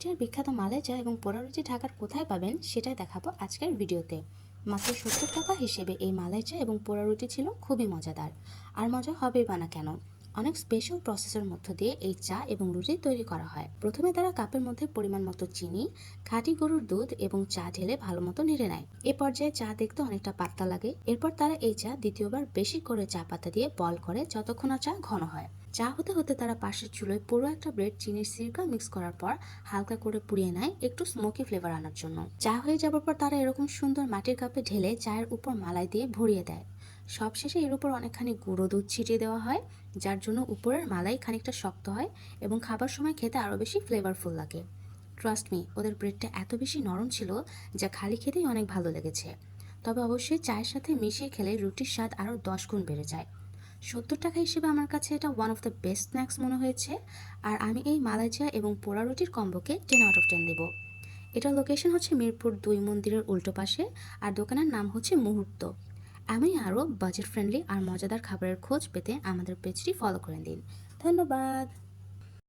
কুষ্টিয়ার বিখ্যাত মালাইচা এবং পোড়া রুটি ঢাকার কোথায় পাবেন সেটাই দেখাবো আজকের ভিডিওতে। মাত্র 70 টাকা হিসেবে এই মালাইচা এবং পোড়া রুটি ছিল খুবই মজাদার। আর মজা হবেই বা না কেন, অনেক স্পেশাল প্রসেসের মধ্য দিয়ে এই চা এবং রুটি তৈরি করা হয়। প্রথমে তারা কাপের মধ্যে পরিমাণ মতো চিনি, খাঁটি গরুর দুধ এবং চা ঢেলে ভালো মতো নেড়ে নেয়। এ পর্যায়ে চা দেখতে অনেকটা পাতলা লাগে। এরপর তারা এই চা দ্বিতীয়বার বেশি করে চা পাতা দিয়ে বল করে যতক্ষণ না চা ঘন হয়। চা হতে হতে তারা পাশের চুলোয় পুরো একটা ব্রেড চিনির সিরকা মিক্স করার পর হালকা করে পুড়িয়ে নেয় একটু স্মোকি ফ্লেভার আনার জন্য। চা হয়ে যাবার পর তারা এরকম সুন্দর মাটির কাপে ঢেলে চায়ের উপর মালাই দিয়ে ভরিয়ে দেয়। সবশেষে এর উপর অনেকখানি গুঁড়ো দুধ ছিটিয়ে দেওয়া হয়, যার জন্য উপরের মালাই খানিকটা শক্ত হয় এবং খাবার সময় খেতে আরো বেশি ফ্লেভারফুল লাগে। ট্রাস্ট মি, ওদের ব্রেডটা এত বেশি নরম ছিল যা খালি খেতেই অনেক ভালো লেগেছে। তবে অবশ্যই চায়ের সাথে মিশিয়ে খেলে রুটির স্বাদ আরো 10 গুণ বেড়ে যায়। 70 টাকা হিসেবে আমার কাছে এটা one of the best snacks মনে হয়েছে। আর আমি এই মালাইচা এবং পোড়া রুটির কম্বোকে 10 আউট অফ 10 দেব। এটার লোকেশন হচ্ছে মিরপুর 2 মন্দিরের উল্টো পাশে, আর দোকানের নাম হচ্ছে মুহূর্ত। আমি আরও বাজেট ফ্রেন্ডলি আর মজাদার খাবারের খোঁজ পেতে আমাদের পেজটি ফলো করে দিন। ধন্যবাদ।